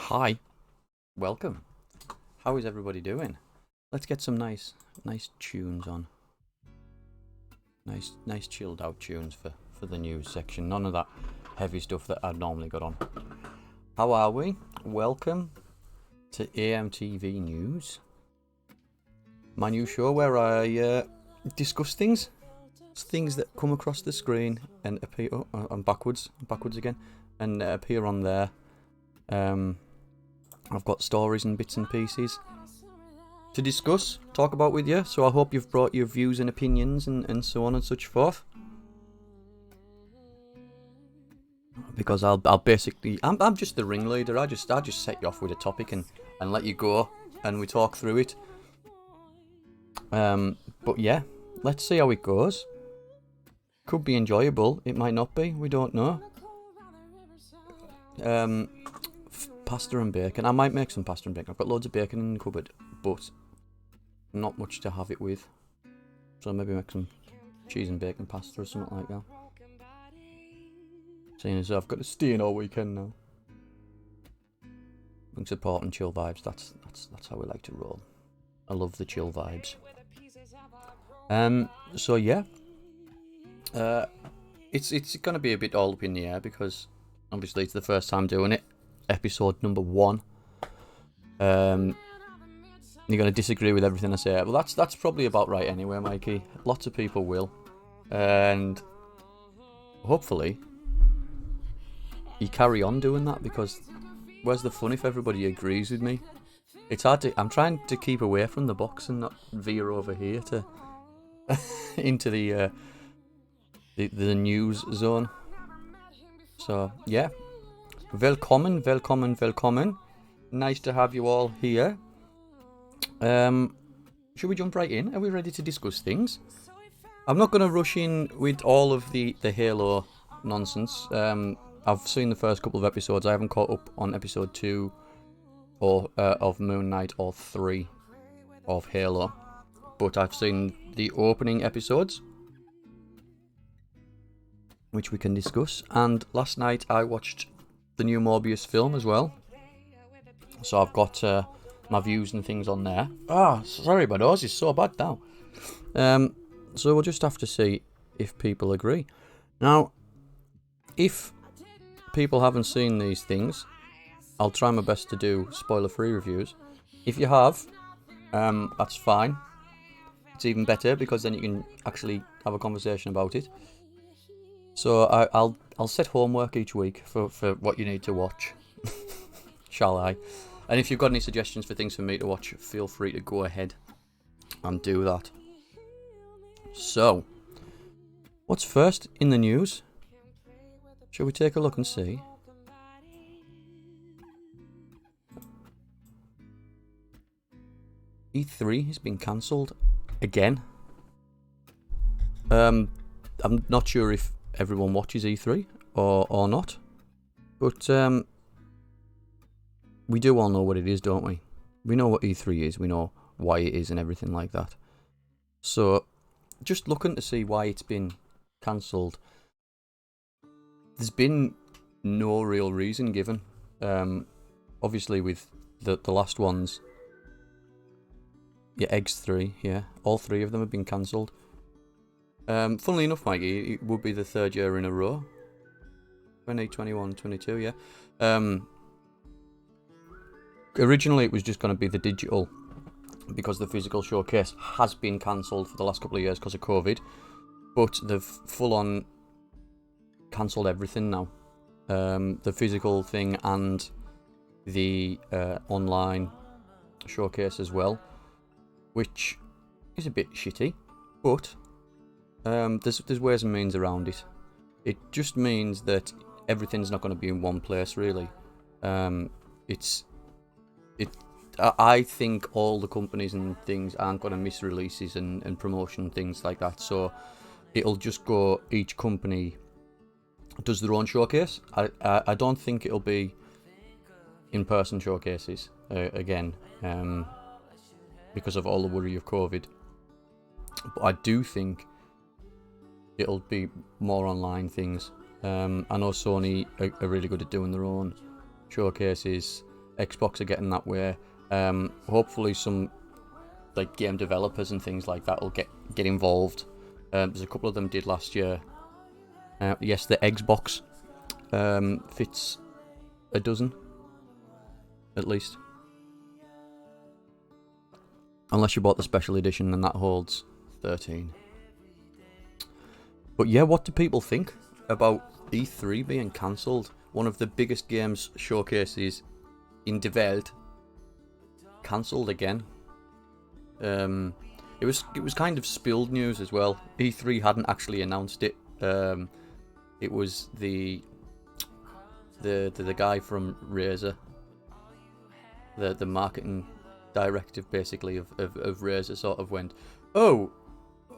Hi, welcome. How is everybody doing? Let's get some nice tunes on. Nice chilled out tunes for the news section. None of that heavy stuff that I'd normally got on. How are we? Welcome to AMTV News, my new show where I discuss things that come across the screen and appear. Oh, I'm backwards again, and appear on there. I've got stories and bits and pieces to discuss, talk about with you, so I hope you've brought your views and opinions and so on and such forth. Because I'll basically, I'm just the ringleader. I just set you off with a topic and let you go, and we talk through it. But yeah, let's see how it goes. Could be enjoyable, it might not be, we don't know. Pasta and bacon. I might make some pasta and bacon. I've got loads of bacon in the cupboard, but not much to have it with. So maybe make some cheese and bacon pasta or something like that. Seeing as I've got to stay in all weekend now. Bring support and chill vibes. That's how we like to roll. I love the chill vibes. So yeah. It's gonna be a bit all up in the air because obviously it's the first time doing it. Episode number 1. You're gonna disagree with everything I say. Well, that's probably about right anyway, Mikey. Lots of people will, and hopefully you carry on doing that, because where's the fun if everybody agrees with me? It's hard to. I'm trying to keep away from the box and not veer over here to into the news zone. So yeah. Welcome. Nice to have you all here. Should we jump right in? Are we ready to discuss things? I'm not going to rush in with all of the Halo nonsense. I've seen the first couple of episodes. I haven't caught up on episode 2 or of Moon Knight or 3 of Halo, but I've seen the opening episodes, which we can discuss. And last night I watched the new Morbius film as well, so I've got my views and things on there. Sorry, my nose is so bad now. So we'll just have to see if people agree. Now, if people haven't seen these things, I'll try my best to do spoiler-free reviews. If you have, that's fine. It's even better because then you can actually have a conversation about it. So I'll set homework each week for what you need to watch. Shall I? And if you've got any suggestions for things for me to watch, feel free to go ahead and do that. So, what's first in the news? Shall we take a look and see? E3 has been cancelled again. I'm not sure if everyone watches E3 or not, but we do all know what it is, don't we? We know what E3 is, we know why it is and everything like that. So, just looking to see why it's been cancelled, there's been no real reason given. Obviously with the last ones, yeah, Eggs 3, yeah, all 3 of them have been cancelled. Funnily enough, Mikey, it would be the 3rd year in a row. 2021, 22, yeah. Originally it was just going to be the digital, because the physical showcase has been cancelled for the last couple of years because of COVID, but they've full-on cancelled everything now. The physical thing and the online showcase as well, which is a bit shitty, but there's ways and means around it. It just means that everything's not going to be in one place, really. I think all the companies and things aren't going to miss releases and promotion things like that, so it'll just go, each company does their own showcase. I don't think it'll be in-person showcases again, because of all the worry of COVID, but I do think it'll be more online things. I know Sony are really good at doing their own showcases. Xbox are getting that way. Hopefully some like game developers and things like that will get involved. There's a couple of them did last year. Yes, the Xbox fits a dozen at least. Unless you bought the special edition, and that holds 13. But yeah, what do people think about E3 being cancelled? One of the biggest games showcases in the world cancelled again. It was kind of spilled news as well. E3 hadn't actually announced it. It was the guy from Razer, the marketing directive basically of Razer sort of went, oh,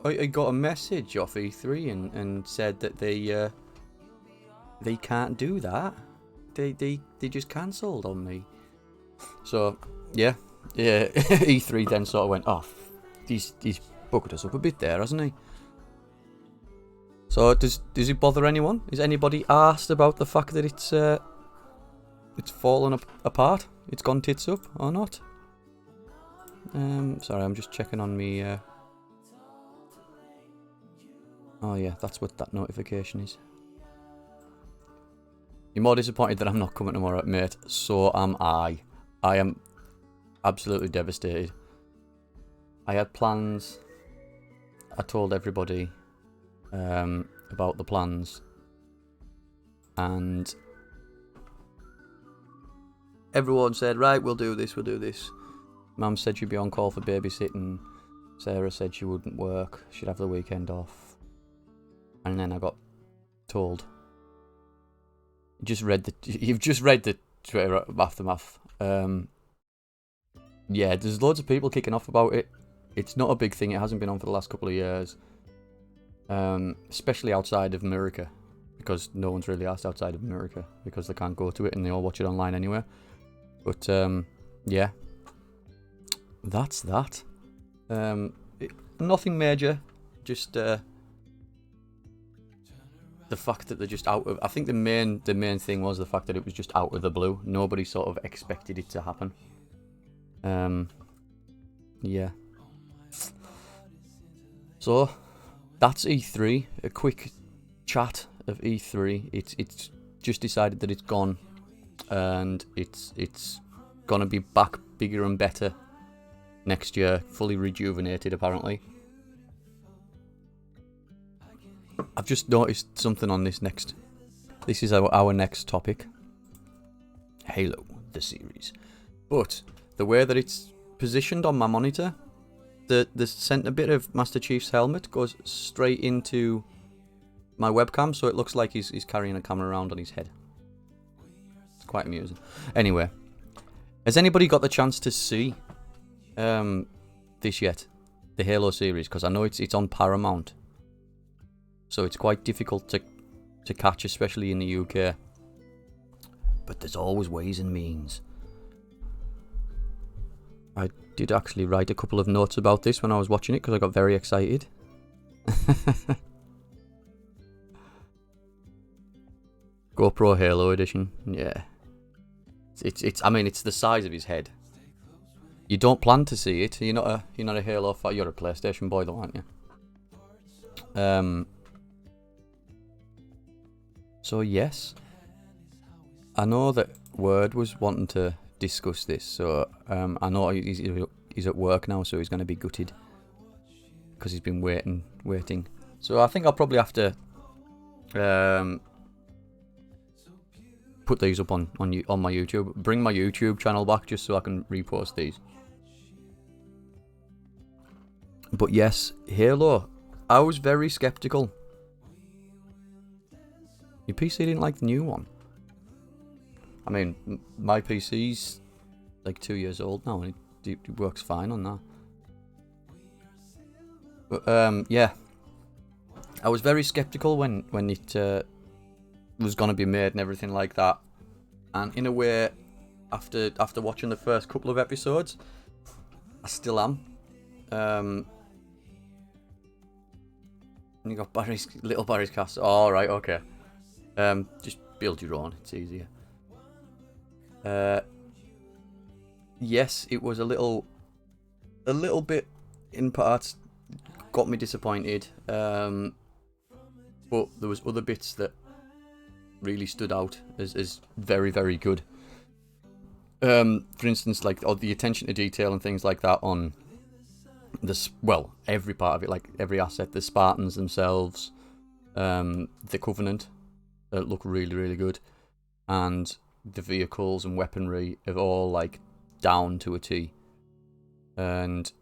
I got a message off E3 and said that they can't do that. They just cancelled on me. So yeah, E3 then sort of went, oh, he's buckled us up a bit there, hasn't he? So does it bother anyone? Is anybody asked about the fact that it's fallen apart? It's gone tits up or not? Sorry, I'm just checking on me. Oh yeah, that's what that notification is. You're more disappointed that I'm not coming tomorrow, mate. So am I. I am absolutely devastated. I had plans. I told everybody about the plans, and everyone said, right, we'll do this. Mum said she'd be on call for babysitting. Sarah said she wouldn't work. She'd have the weekend off. And then I got told. You've just read the Twitter aftermath. Yeah, there's loads of people kicking off about it. It's not a big thing. It hasn't been on for the last couple of years. Especially outside of America. Because no one's really asked outside of America. Because they can't go to it and they all watch it online anyway. But, yeah. That's that. Nothing major. Just, the fact that they're just out of... I think the main thing was the fact that it was just out of the blue. Nobody sort of expected it to happen. Yeah. So, that's E3. A quick chat of E3. It's just decided that it's gone. And it's gonna be back bigger and better next year. Fully rejuvenated, apparently. I've just noticed something on this next. This is our next topic. Halo, the series. But the way that it's positioned on my monitor, the centre bit of Master Chief's helmet goes straight into my webcam, so it looks like he's carrying a camera around on his head. It's quite amusing. Anyway, has anybody got the chance to see this yet? The Halo series? Because I know it's on Paramount. So it's quite difficult to catch, especially in the UK. But there's always ways and means. I did actually write a couple of notes about this when I was watching it, because I got very excited. GoPro Halo edition, yeah. I mean, it's the size of his head. You don't plan to see it. You're not a Halo fan. You're a PlayStation boy, though, aren't you? So yes, I know that Word was wanting to discuss this, so I know he's at work now, so he's going to be gutted because he's been waiting. So I think I'll probably have to put these up on my YouTube. Bring my YouTube channel back just so I can repost these. But yes, Halo. I was very skeptical. Your PC didn't like the new one. I mean, my PC's like 2 years old now, and it works fine on that. But yeah, I was very skeptical when it was gonna be made and everything like that. And in a way, after watching the first couple of episodes, I still am. And you got little Barry's castle. Oh, right, okay. Just build your own. It's easier. yes, it was a little bit in parts got me disappointed. But there was other bits that really stood out as very, very good. For instance, like the attention to detail and things like that on this, well, every part of it, like every asset, the Spartans themselves, the Covenant, look really, really good, and the vehicles and weaponry are all like down to a T, and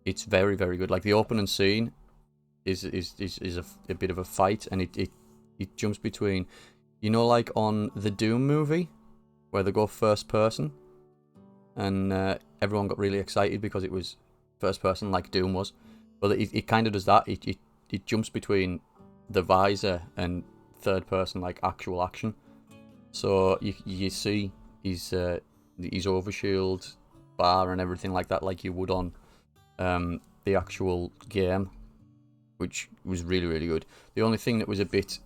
it's very, very good. Like the opening scene is a bit of a fight, and it jumps between, you know, like on the Doom movie where they go first person, and everyone got really excited because it was first person like Doom was. Well, it kind of does that. It jumps between the visor and third person, like actual action. So you see his overshield bar and everything like that, like you would on the actual game, which was really, really good. The only thing that was a bit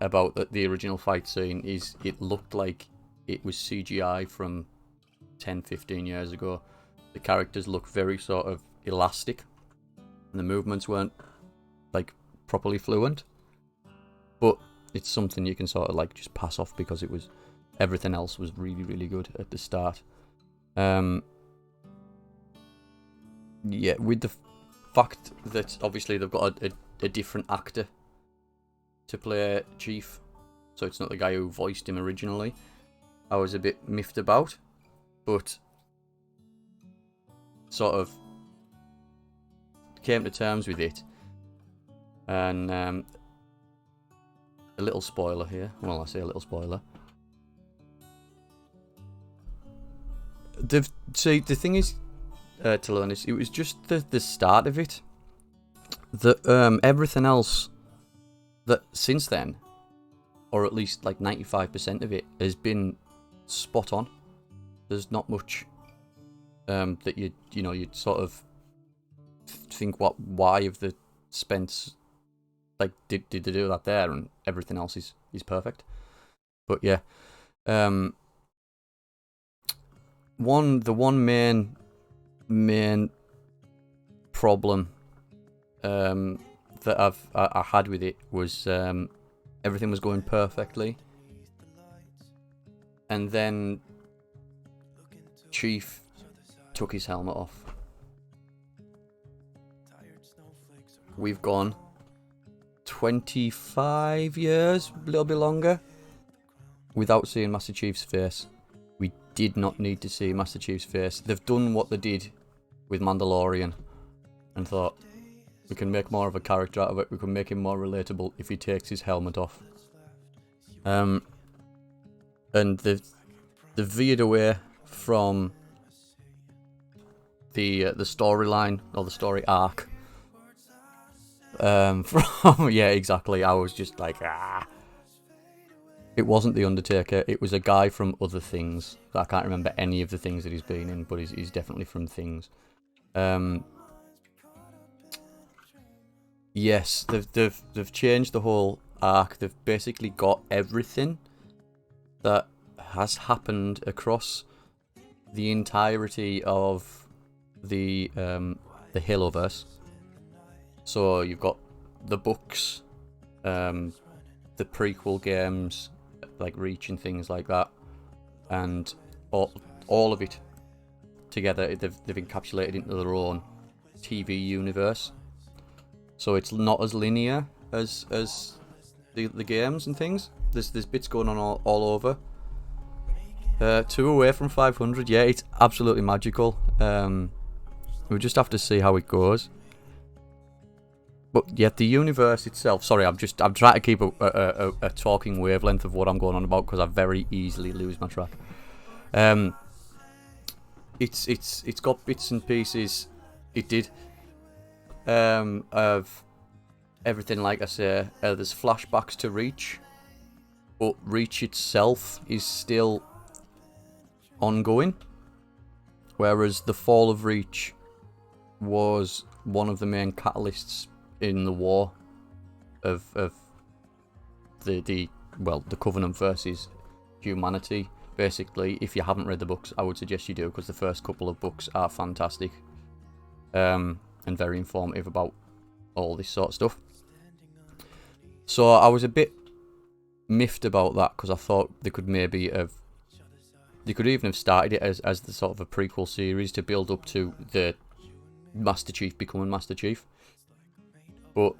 about the original fight scene is it looked like it was CGI from 10-15 years ago. The characters look very sort of elastic, and the movements weren't like properly fluent, but it's something you can sort of like just pass off because it was, everything else was really, really good at the start. Yeah, with the fact that obviously they've got a different actor to play Chief, so it's not the guy who voiced him originally, I was a bit miffed about, but sort of came to terms with it. And a little spoiler here. Well, I say a little spoiler. The thing is, to learn is, it was just the start of it. Everything else that since then, or at least like 95% of it, has been spot on. There's not much that you'd sort of think why have they spent, like, did they do that there, and everything else is perfect. But yeah, the one main problem that I had with it was everything was going perfectly, and then Chief took his helmet off. We've gone 25 years, a little bit longer, without seeing Master Chief's face. We did not need to see Master Chief's face. They've done what they did with Mandalorian and thought, we can make more of a character out of it, we can make him more relatable if he takes his helmet off. And they've veered away from the storyline, or the story arc. Yeah, exactly. I was just like, It wasn't The Undertaker, it was a guy from other things. I can't remember any of the things that he's been in, but he's definitely from Things. Yes, they've changed the whole arc. They've basically got everything that has happened across the entirety of the Haloverse. So you've got the books, the prequel games, like Reach and things like that, and all of it together. They've encapsulated into their own TV universe. So it's not as linear as the games and things. There's bits going on all over. 2 away from 500. Yeah, it's absolutely magical. We'll just have to see how it goes. But yet the universe itself. Sorry, I'm trying to keep a talking wavelength of what I'm going on about, because I very easily lose my track. It's got bits and pieces. It did. Of everything, like I say. There's flashbacks to Reach, but Reach itself is still ongoing. Whereas the fall of Reach was one of the main catalysts in the war of the Covenant versus humanity, basically, if you haven't read the books, I would suggest you do, because the first couple of books are fantastic. And very informative about all this sort of stuff. So I was a bit miffed about that, because I thought they could maybe have... They could even have started it as the sort of a prequel series to build up to the Master Chief becoming Master Chief. But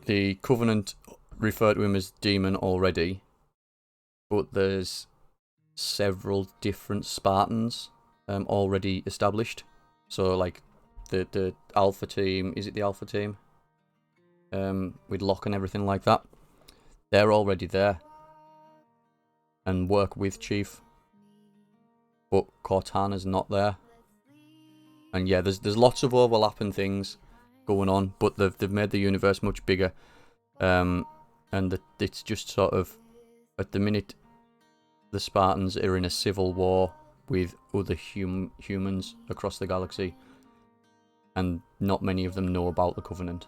the Covenant refer to him as Demon already, but there's several different Spartans already established. So like the Alpha team, is it the Alpha team? With Locke and everything like that. They're already there and work with Chief. But Cortana's not there. And yeah, there's lots of overlapping things going on, but they've made the universe much bigger. And it's just sort of, at the minute, the Spartans are in a civil war with other humans across the galaxy, and not many of them know about the Covenant.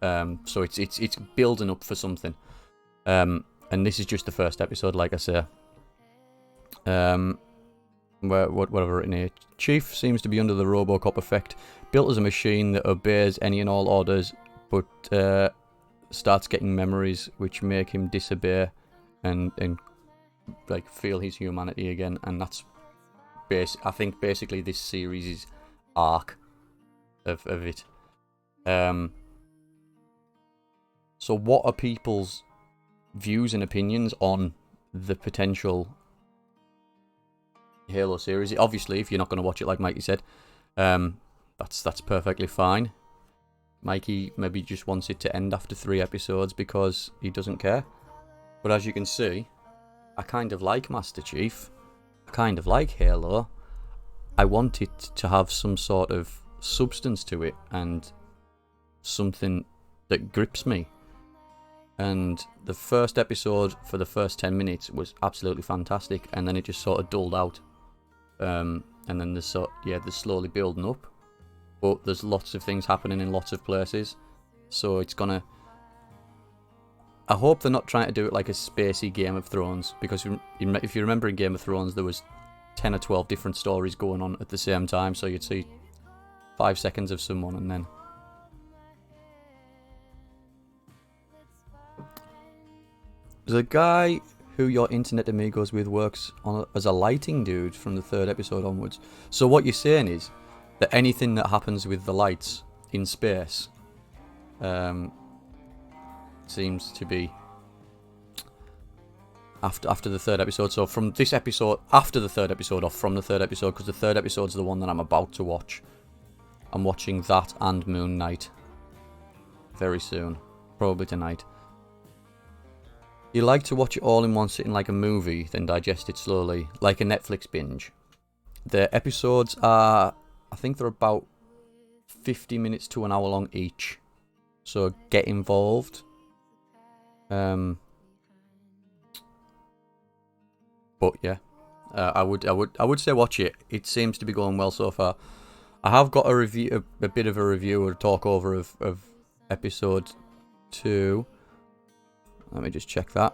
So it's building up for something. And this is just the first episode, like I say. Whatever in here. Chief seems to be under the Robocop effect, built as a machine that obeys any and all orders, but starts getting memories which make him disobey and like feel his humanity again. And that's I think basically this series' arc of it. So what are people's views and opinions on the potential Halo series? Obviously, if you're not going to watch it, like Mikey said, that's perfectly fine. Mikey maybe just wants it to end after 3 episodes because he doesn't care. But as you can see, I kind of like Master Chief. I kind of like Halo. I want it to have some sort of substance to it and something that grips me. And the first episode for the first 10 minutes was absolutely fantastic, and then it just sort of dulled out. And then there's slowly building up, but there's lots of things happening in lots of places, so it's gonna... I hope they're not trying to do it like a spacey Game of Thrones, because if you remember in Game of Thrones there was 10 or 12 different stories going on at the same time, so you'd see 5 seconds of someone and then... The guy who your internet amigos with works as a lighting dude from the 3rd episode onwards. So what you're saying is that anything that happens with the lights in space seems to be after the 3rd episode. So from this episode, after the 3rd episode, or from the 3rd episode, because the 3rd episode's the one that I'm about to watch. I'm watching that and Moon Knight very soon, probably tonight. You like to watch it all in one sitting like a movie, then digest it slowly, like a Netflix binge. The episodes are, I think they're about 50 minutes to an hour long each. So get involved. But yeah, I would say watch it. It seems to be going well so far. I have got a bit of a review or talk over of episode 2. Let me just check that.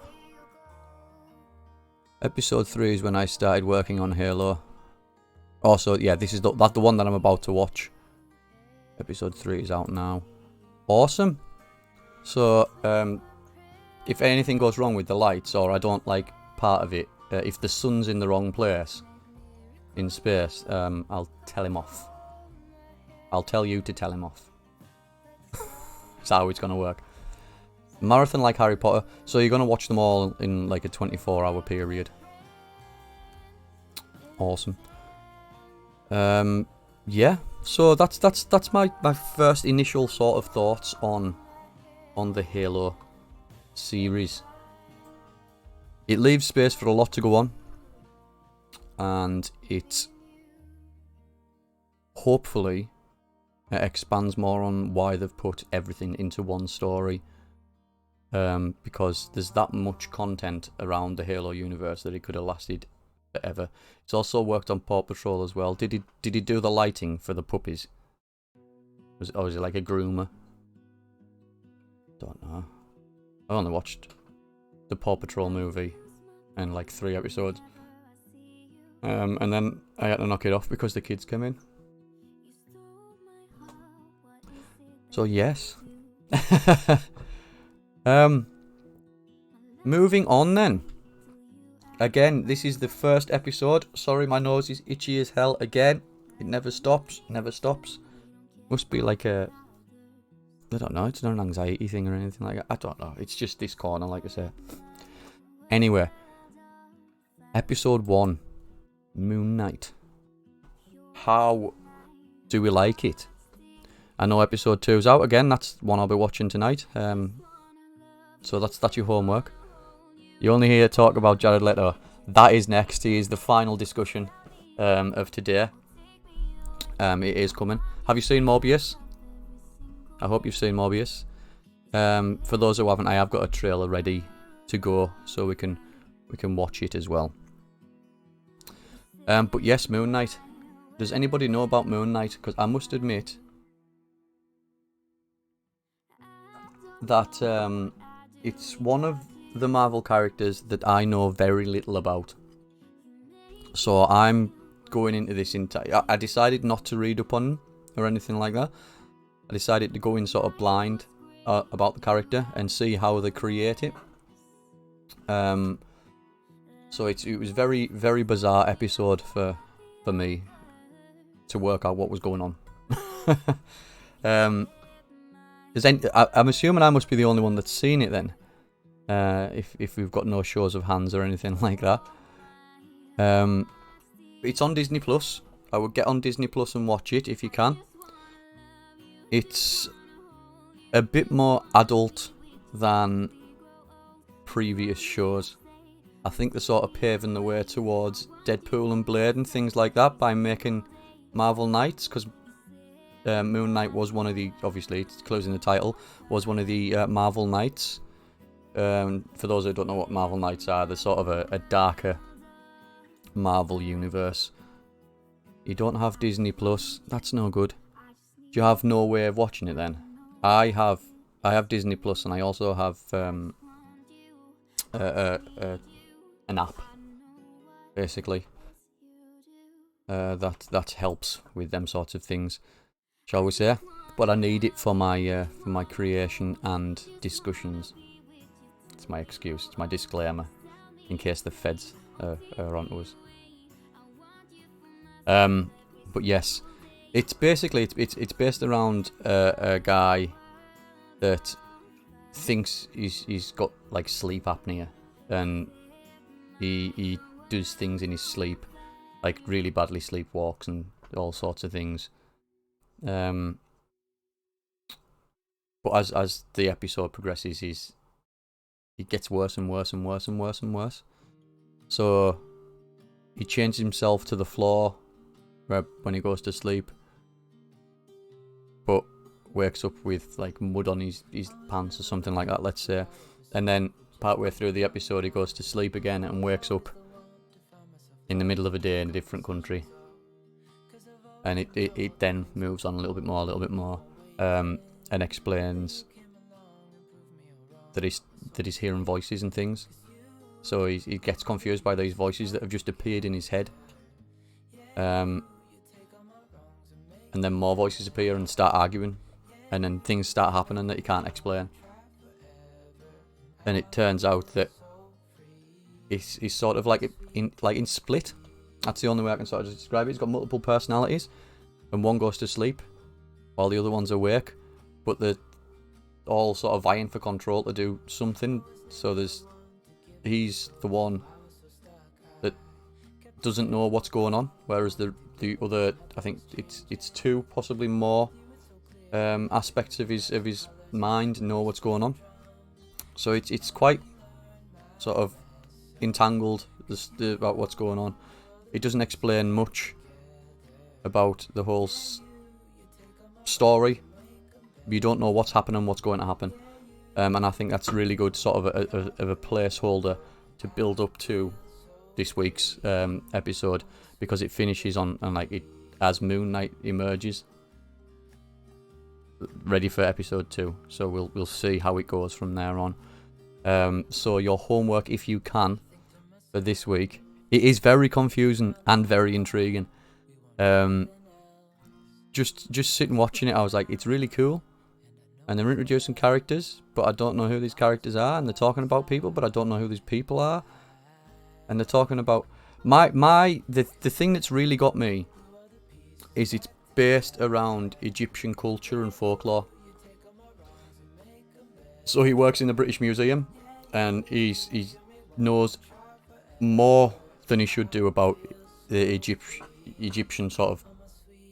Episode 3 is when I started working on Halo. Also, yeah, this is the one that I'm about to watch. Episode 3 is out now. Awesome. So, if anything goes wrong with the lights, or I don't like part of it, if the sun's in the wrong place in space, I'll tell him off. I'll tell you to tell him off. That's how it's going to work. Marathon like Harry Potter, so you're going to watch them all in like a 24-hour period. Awesome. Yeah, so that's my first initial sort of thoughts on the Halo series. It leaves space for a lot to go on, and it hopefully expands more on why they've put everything into one story. Because there's that much content around the Halo universe that it could have lasted forever. It's also worked on Paw Patrol as well. Did he do the lighting for the puppies? Was it like a groomer? Don't know. I only watched the Paw Patrol movie in like 3 episodes. And then I had to knock it off because the kids came in. So yes. Moving on then. Again, this is the first episode. Sorry, my nose is itchy as hell again. It never stops, never stops. Must be like a... I don't know, it's not an anxiety thing or anything like that. I don't know, it's just this corner, like I say. Anyway. Episode 1. Moon Knight. How do we like it? I know episode 2 is out again. That's one I'll be watching tonight. So that's your homework. You only hear talk about Jared Leto. That is next. He is the final discussion of today. It is coming. Have you seen Morbius? I hope you've seen Morbius. For those who haven't, I have got a trailer ready to go, so we can watch it as well. But yes, Moon Knight. Does anybody know about Moon Knight? Because I must admit that it's one of the Marvel characters that I know very little about. So I'm going into this I decided not to read up on him or anything like that. I decided to go in sort of blind about the character and see how they create it. So it was very, very bizarre episode for me to work out what was going on. I'm assuming I must be the only one that's seen it then. If we've got no shows of hands or anything like that. It's on Disney Plus. I would get on Disney Plus and watch it if you can. It's a bit more adult than previous shows. I think they're sort of paving the way towards Deadpool and Blade and things like that by making Marvel Knights, because Moon Knight was one of the, obviously it's closing the title, was one of the Marvel Knights. For those who don't know what Marvel Knights are, they're sort of a darker Marvel universe. You don't have Disney Plus, that's no good. Do you have no way of watching it then? I have Disney Plus, and I also have an app, basically, that helps with them sorts of things, shall we say? But I need it for my creation and discussions. It's my excuse. It's my disclaimer, in case the feds are onto us. But yes, it's basically it's based around a guy that thinks he's got like sleep apnea, and he does things in his sleep, like really badly sleepwalks and all sorts of things. But as the episode progresses, he gets worse and worse and worse and worse and worse. So he changes himself to the floor when he goes to sleep, but wakes up with like mud on his pants or something like that, let's say. And then partway through the episode he goes to sleep again and wakes up in the middle of a day in a different country. And it then moves on a little bit more, and explains that he's hearing voices and things. So he gets confused by these voices that have just appeared in his head. And then more voices appear and start arguing, and then things start happening that he can't explain. And it turns out that he's sort of like in Split. That's the only way I can sort of describe it. He's got multiple personalities, and one goes to sleep while the other one's awake, but they're all sort of vying for control to do something. So he's the one that doesn't know what's going on, whereas the other, I think it's 2, possibly more aspects of his mind know what's going on. So it's quite sort of entangled about what's going on. It doesn't explain much about the whole story. You don't know what's happening, what's going to happen, and I think that's really good, sort of a placeholder to build up to this week's episode, because it finishes on like it as Moon Knight emerges, ready for episode 2. So we'll see how it goes from there on. So your homework, if you can, for this week. It is very confusing and very intriguing. Just sitting watching it, I was like, it's really cool. And they're introducing characters, but I don't know who these characters are. And they're talking about people, but I don't know who these people are. And they're talking about the thing that's really got me is it's based around Egyptian culture and folklore. So he works in the British Museum, and he knows more than he should do about the Egyptian sort of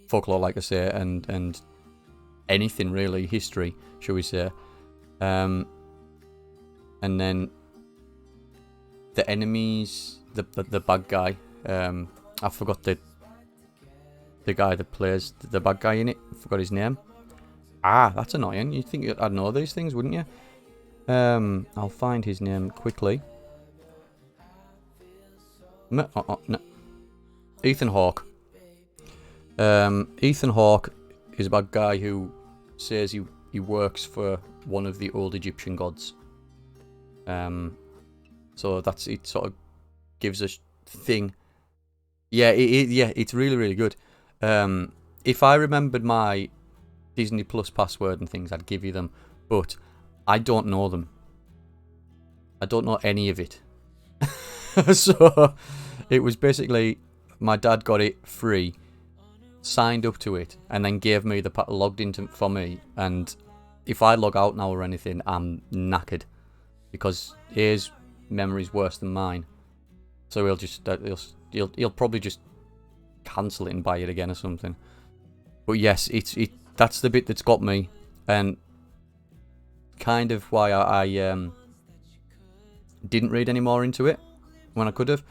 folklore, like I say, and anything really, history, shall we say. And then the enemies, the bad guy, I forgot the guy that plays the bad guy in it. I forgot his name. Ah, that's annoying. You'd think I'd know these things, wouldn't you? I'll find his name quickly. No. Ethan Hawke. Ethan Hawke is a bad guy who says he works for one of the old Egyptian gods. So that's it. Sort of gives a thing. Yeah, it's really, really good. If I remembered my Disney Plus password and things, I'd give you them, but I don't know them. I don't know any of it. So it was basically my dad got it free, signed up to it, and then gave me logged into for me. And if I log out now or anything, I'm knackered because his memory's worse than mine. So he'll probably just cancel it and buy it again or something. But yes, that's the bit that's got me, and kind of why I didn't read any more into it when I could have,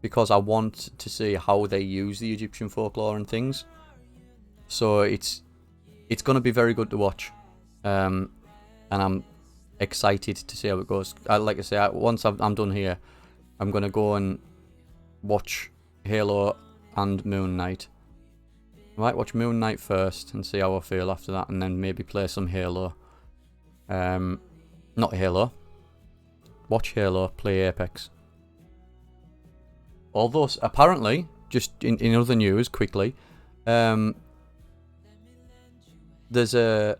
because I want to see how they use the Egyptian folklore and things. So it's going to be very good to watch, and I'm excited to see how it goes. Like I say, once I'm done here, I'm going to go and watch Halo and Moonknight. I might watch Moonknight first and see how I feel after that, and then maybe play some Halo. Not Halo. Watch Halo, play Apex. Although, apparently, just in other news, quickly, there's a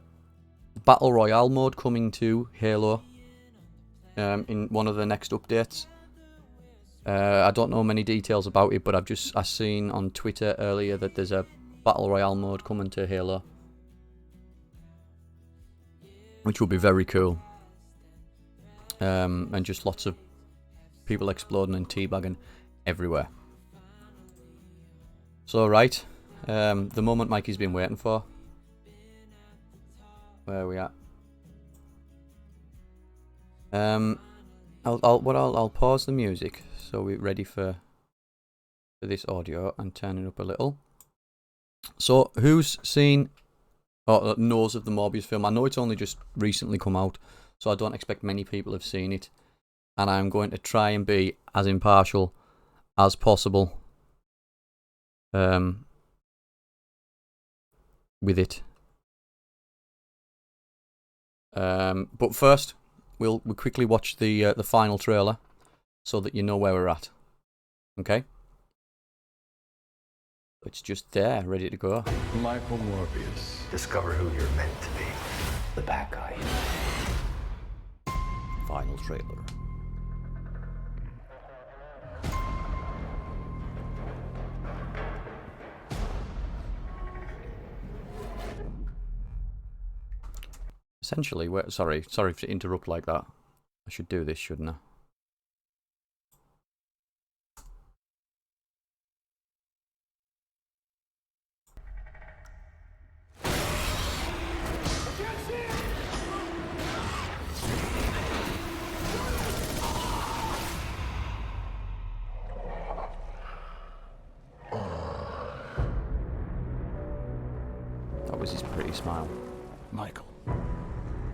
Battle Royale mode coming to Halo in one of the next updates. I don't know many details about it, but I've seen on Twitter earlier that there's a Battle Royale mode coming to Halo, which will be very cool. And just lots of people exploding and teabagging everywhere. So right, the moment Mikey's been waiting for. Where are we at? I'll pause the music so we're ready for this audio and turn it up a little. So who's seen or knows of the Morbius film? I know it's only just recently come out, so I don't expect many people have seen it, and I'm going to try and be as impartial as possible with it. But first, we'll quickly watch the final trailer so that you know where we're at. Okay? It's just there, ready to go. Michael Morbius. Discover who you're meant to be. The bad guy. Final trailer. Essentially, sorry to interrupt like that. I should do this, shouldn't I? That was his pretty smile. Michael,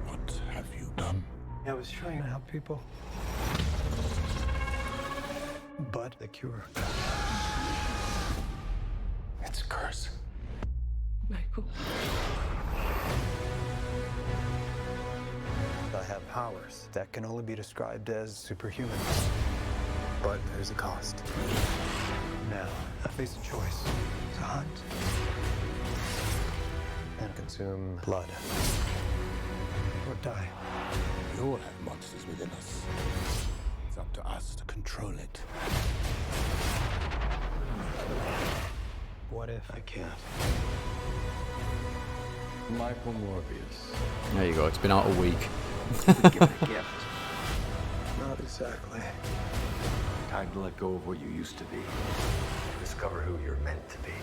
what have you done? I was trying to help people. But the cure. It's a curse. Michael. I have powers that can only be described as superhuman. But there's a cost. Now, I face a choice. To hunt and consume blood. Or die. We all have monsters within us. It's up to us to control it. What if I can't? Michael Morbius. There you go. It's been out a week. Given a gift. Not exactly. Time to let go of what you used to be. Discover who you're meant to be.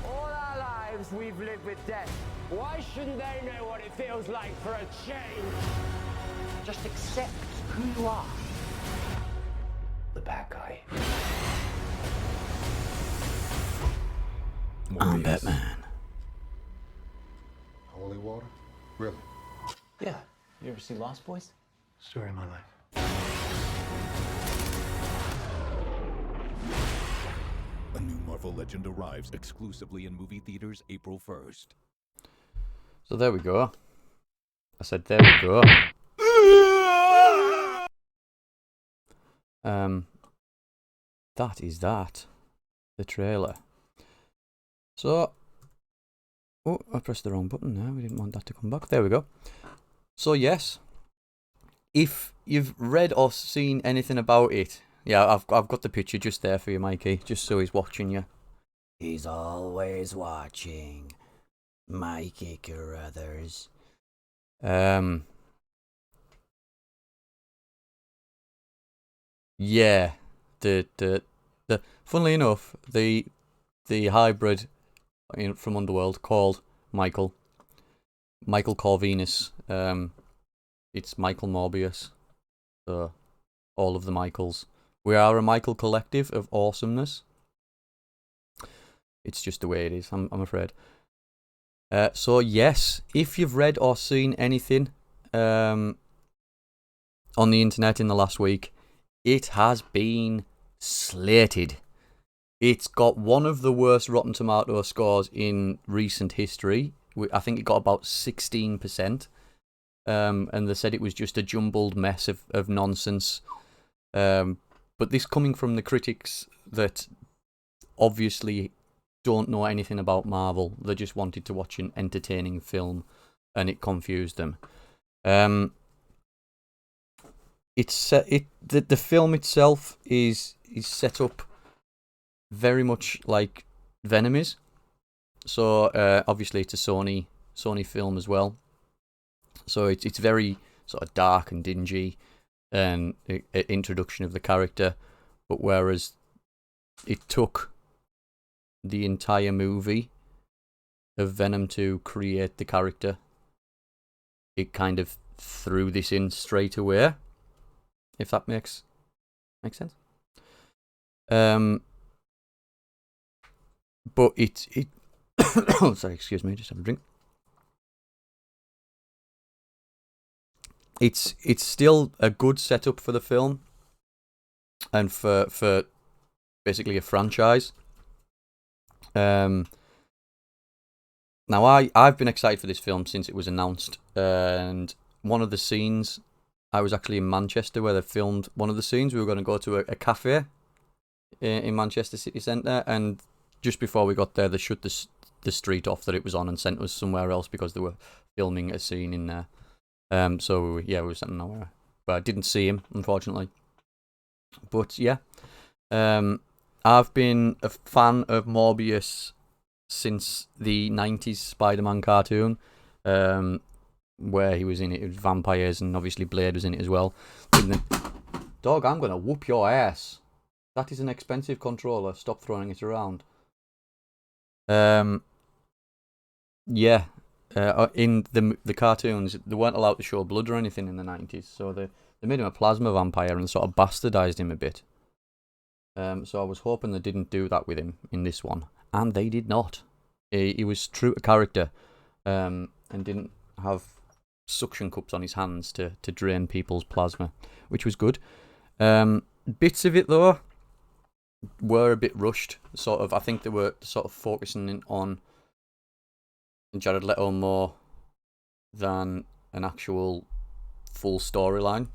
All our lives we've lived with death. Why shouldn't they know what it feels like for a change? Just accept who you are. The bad guy. I'm Batman. Holy water? Really? Yeah. You ever see Lost Boys? Story of my life. A new Marvel Legend arrives exclusively in movie theaters April 1st. So there we go. I said there we go. That is that. The trailer. So, oh, I pressed the wrong button now. We didn't want that to come back. There we go. So yes, if you've read or seen anything about it, yeah, I've got the picture just there for you, Mikey, just so he's watching you. He's always watching, Mikey Carruthers. Yeah, the funnily enough, the hybrid from Underworld called Michael Corvinus. It's Michael Morbius. So all of the Michaels. We are a Michael collective of awesomeness. It's just the way it is, I'm afraid. So yes, if you've read or seen anything on the internet in the last week, it has been slated. It's got one of the worst Rotten Tomato scores in recent history. I think it got about 16%. And they said it was just a jumbled mess of nonsense. But this coming from the critics that obviously don't know anything about Marvel. They just wanted to watch an entertaining film, and it confused them. The film itself is set up very much like Venom is. So obviously it's a Sony film as well. So it's very sort of dark and dingy, and introduction of the character. But whereas it took the entire movie of Venom to create the character, it kind of threw this in straight away. If that makes sense. But it sorry, excuse me, just have a drink. It's still a good setup for the film and for basically a franchise. Now I've been excited for this film since it was announced, and one of the scenes, I was actually in Manchester where they filmed one of the scenes. We were going to go to a cafe in Manchester city centre, and just before we got there, they shut the street off that it was on and sent us somewhere else because they were filming a scene in there. So we were sent nowhere. But I didn't see him, unfortunately. But yeah, I've been a fan of Morbius since the 90s Spider-Man cartoon, where he was in it with vampires, and obviously Blade was in it as well. Dog, I'm going to whoop your ass. That is an expensive controller. Stop throwing it around. Yeah. In the cartoons, they weren't allowed to show blood or anything in the 90s, so they made him a plasma vampire and sort of bastardized him a bit. So I was hoping they didn't do that with him in this one, and they did not. He was true to character, and didn't have suction cups on his hands to drain people's plasma, which was good. Bits of it though were a bit rushed. Sort of, I think they were sort of focusing on Jared Leto more than an actual full storyline.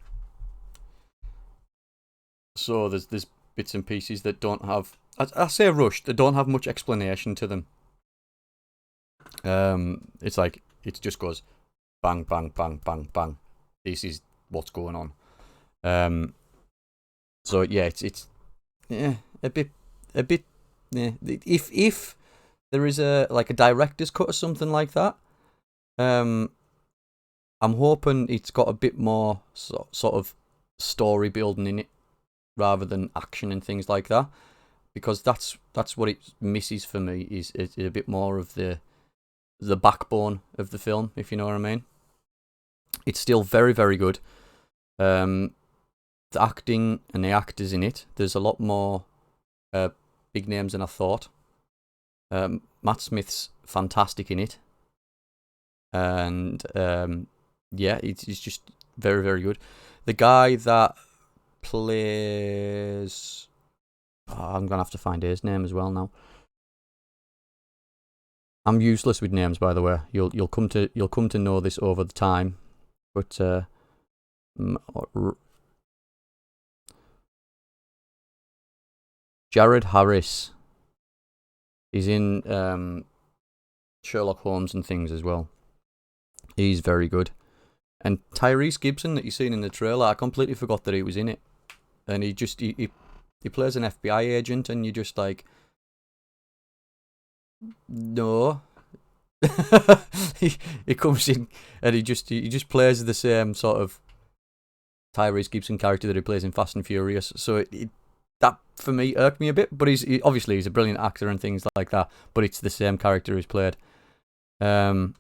so there's bits and pieces that don't have, I say rushed, they don't have much explanation to them. It's like, it just goes bang, bang, bang, bang, bang. This is what's going on. So yeah, it's a bit yeah. If there is a director's cut or something like that, I'm hoping it's got a bit more sort of story building in it rather than action and things like that, because that's what it misses for me, is a bit more of the backbone of the film, if you know what I mean. It's still very, very good. The acting and the actors in it, there's a lot more big names than I thought. Matt Smith's fantastic in it, and yeah, it's just very, very good. The guy that plays, I'm gonna have to find his name as well now. I'm useless with names, by the way. You'll come to know this over the time, but Jared Harris. He's in Sherlock Holmes and things as well. He's very good. And Tyrese Gibson that you've seen in the trailer, I completely forgot that he was in it. And he plays an FBI agent, and you're just like, no. he comes in and he just plays the same sort of Tyrese Gibson character that he plays in Fast and Furious. So that for me irked me a bit, but obviously he's a brilliant actor and things like that, but it's the same character he's played. And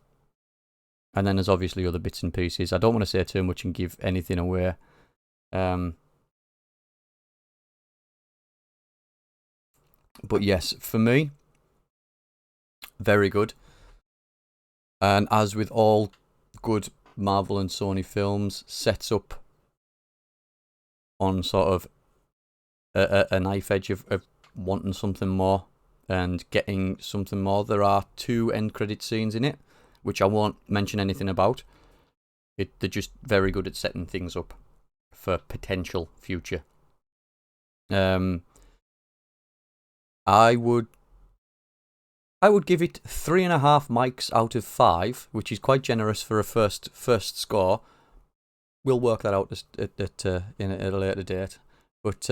then there's obviously other bits and pieces. I don't want to say too much and give anything away. But yes, for me, very good. And as with all good Marvel and Sony films, sets up on sort of a knife edge of wanting something more and getting something more. There are 2 end credit scenes in it, which I won't mention anything about. They're just very good at setting things up for potential future. I would give it 3.5 mics out of 5, which is quite generous for a first score. We'll work that out at a later date. But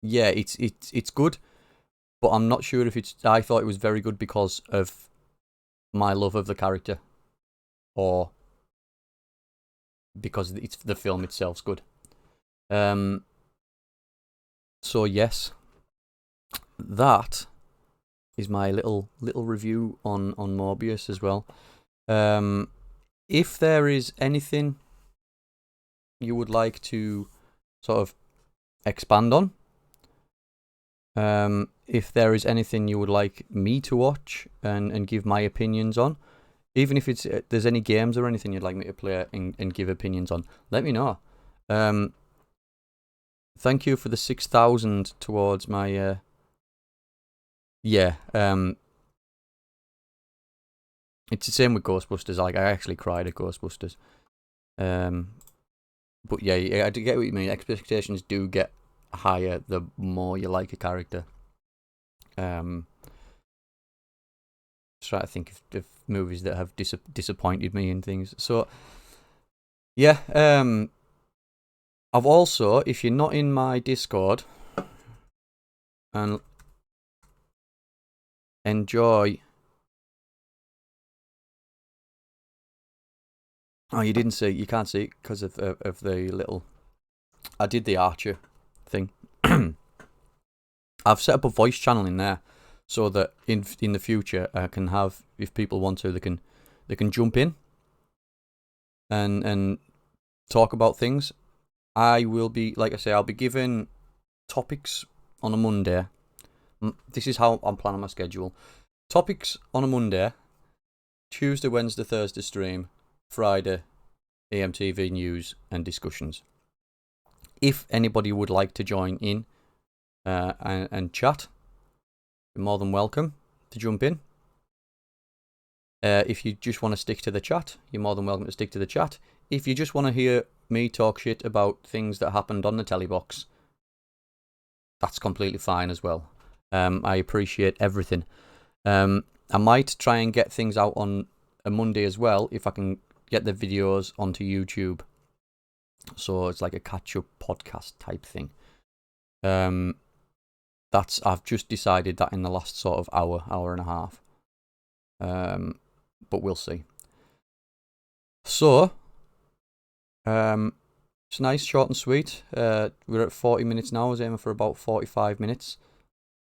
yeah, it's good, but I'm not sure if it's. I thought it was very good because of my love of the character, or because it's the film itself's good. So yes, that is my little review on Morbius as well. If there is anything you would like to sort of expand on, if there is anything you would like me to watch and give my opinions on, even if there's any games or anything you'd like me to play and give opinions on, let me know. Thank you for the 6,000 towards my it's the same with Ghostbusters. Like, I actually cried at Ghostbusters. But yeah, I do get what you mean. Expectations do get higher the more you like a character. Just try to think of movies that have disappointed me and things. So yeah, I've also, if you're not in my Discord and enjoy. Oh, you didn't see. You can't see it because of the little. I did the Archer thing. I've set up a voice channel in there so that in the future I can have, if people want to, they can jump in and talk about things. I will be, like I say, I'll be given topics on a Monday. This is how I'm planning my schedule. Topics on a Monday, Tuesday, Wednesday, Thursday stream, Friday, AMTV news and discussions. If anybody would like to join in and chat, you're more than welcome to jump in. If you just want to stick to the chat, you're more than welcome to stick to the chat. If you just want to hear me talk shit about things that happened on the telly box, that's completely fine as well. I appreciate everything. I might try and get things out on a Monday as well, if I can get the videos onto YouTube. So it's like a catch-up podcast type thing. I've just decided that in the last sort of hour and a half. But we'll see. So, it's nice, short and sweet. We're at 40 minutes now. I was aiming for about 45 minutes.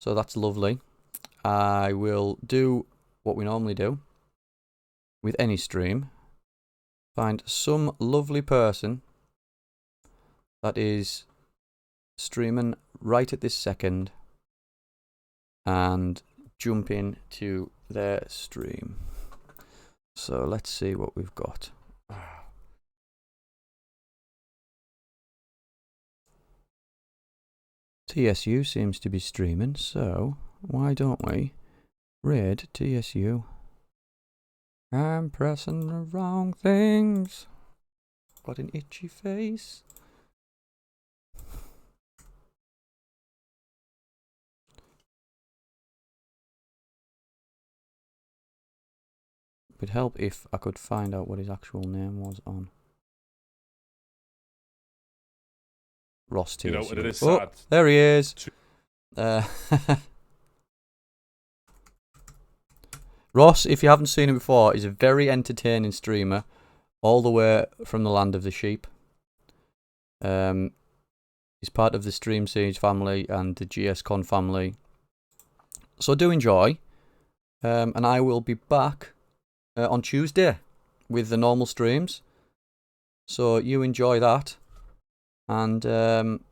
So that's lovely. I will do what we normally do with any stream. Find some lovely person that is streaming right at this second and jump in to their stream. So let's see what we've got. TSU seems to be streaming, so why don't we raid TSU? I'm pressing the wrong things. Got an itchy face. It'd help if I could find out what his actual name was on Ross TSU. You know, it is oh, sad. there he is. Ross, if you haven't seen him before, is a very entertaining streamer, all the way from the land of the sheep. He's part of the Stream Siege family and the GSCon family. So do enjoy. And I will be back on Tuesday with the normal streams. So you enjoy that. And I'm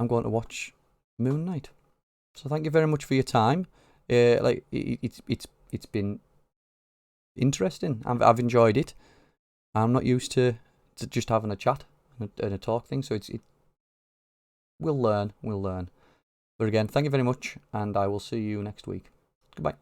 going to watch Moon Knight. So thank you very much for your time. It's been interesting. I've enjoyed it. I'm not used to just having a chat and a talk thing. So we'll learn. But again, thank you very much, and I will see you next week. Goodbye.